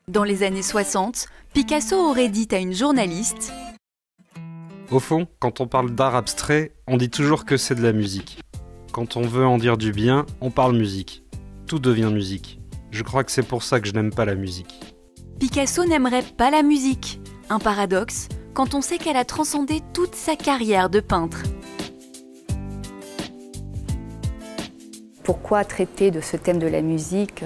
Dans les années 60, Picasso aurait dit à une journaliste « Au fond, quand on parle d'art abstrait, on dit toujours que c'est de la musique. Quand on veut en dire du bien, on parle musique. Tout devient musique. Je crois que c'est pour ça que je n'aime pas la musique. » Picasso n'aimerait pas la musique. Un paradoxe quand on sait qu'elle a transcendé toute sa carrière de peintre. Pourquoi traiter de ce thème de la musique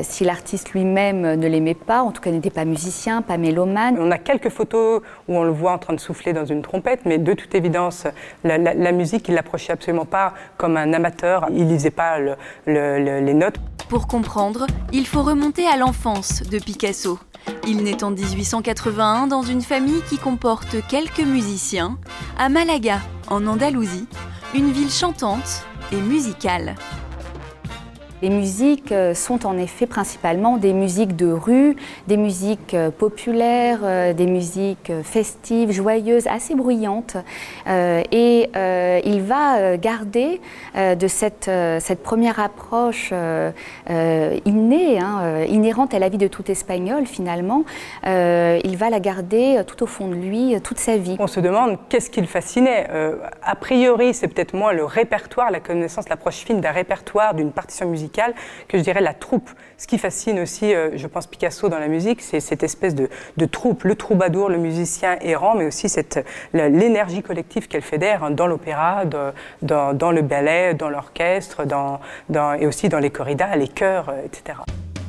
si l'artiste lui-même ne l'aimait pas, en tout cas n'était pas musicien, pas mélomane? On a quelques photos où on le voit en train de souffler dans une trompette, mais de toute évidence, la musique, il l'approchait absolument pas comme un amateur. Il lisait pas les notes. Pour comprendre, il faut remonter à l'enfance de Picasso. Il naît en 1881 dans une famille qui comporte quelques musiciens, à Malaga, en Andalousie, une ville chantante et musicale. Les musiques sont en effet principalement des musiques de rue, des musiques populaires, des musiques festives, joyeuses, assez bruyantes. Il va garder de cette première approche innée, inhérente à la vie de tout Espagnol finalement, il va la garder tout au fond de lui toute sa vie. On se demande qu'est-ce qui le fascinait. A priori, c'est peut-être moins le répertoire, la connaissance, l'approche fine d'un répertoire, d'une partition musicale, que je dirais la troupe. Ce qui fascine aussi, je pense, Picasso dans la musique, c'est cette espèce de troupe, le troubadour, le musicien errant, mais aussi l'énergie collective qu'elle fédère dans l'opéra, dans le ballet, dans l'orchestre, et aussi dans les corridas, les chœurs, etc.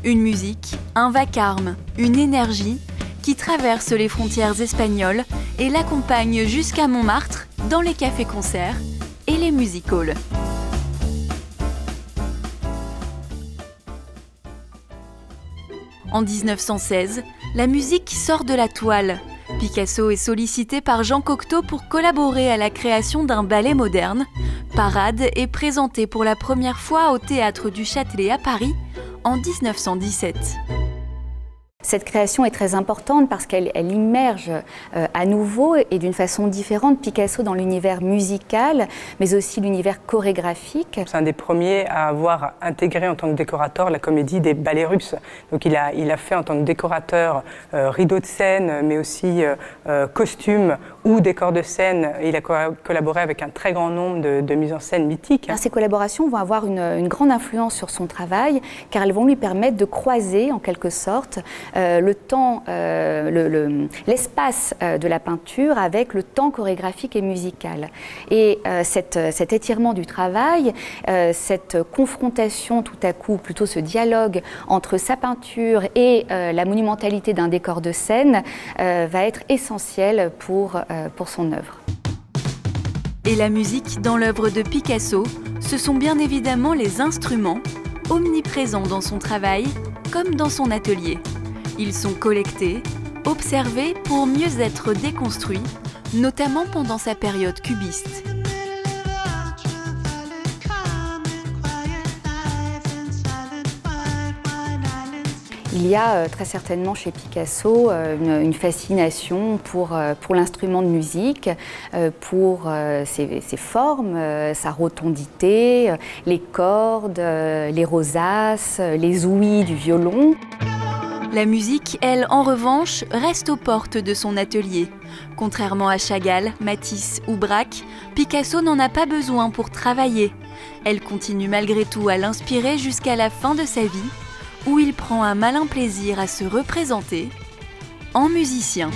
Une musique, un vacarme, une énergie qui traverse les frontières espagnoles et l'accompagne jusqu'à Montmartre, dans les cafés-concerts et les music-halls. En 1916, la musique sort de la toile. Picasso est sollicité par Jean Cocteau pour collaborer à la création d'un ballet moderne. Parade est présentée pour la première fois au Théâtre du Châtelet à Paris en 1917. Cette création est très importante parce qu'elle immerge à nouveau et d'une façon différente Picasso dans l'univers musical, mais aussi l'univers chorégraphique. C'est un des premiers à avoir intégré en tant que décorateur la comédie des ballets russes. Donc il a fait en tant que décorateur rideau de scène, mais aussi costumes ou décors de scène. Il a collaboré avec un très grand nombre de mises en scène mythiques. Ces collaborations vont avoir une grande influence sur son travail car elles vont lui permettre de croiser en quelque sorte le temps, l'espace de la peinture avec le temps chorégraphique et musical. Et cet étirement du travail, cette confrontation tout à coup, plutôt ce dialogue entre sa peinture et la monumentalité d'un décor de scène va être essentiel pour son œuvre. Et la musique dans l'œuvre de Picasso, ce sont bien évidemment les instruments, omniprésents dans son travail comme dans son atelier. Ils sont collectés, observés pour mieux être déconstruits, notamment pendant sa période cubiste. Il y a très certainement chez Picasso une fascination pour l'instrument de musique, pour ses formes, sa rotondité, les cordes, les rosaces, les ouïes du violon. La musique, elle, en revanche, reste aux portes de son atelier. Contrairement à Chagall, Matisse ou Braque, Picasso n'en a pas besoin pour travailler. Elle continue malgré tout à l'inspirer jusqu'à la fin de sa vie, où il prend un malin plaisir à se représenter en musicien.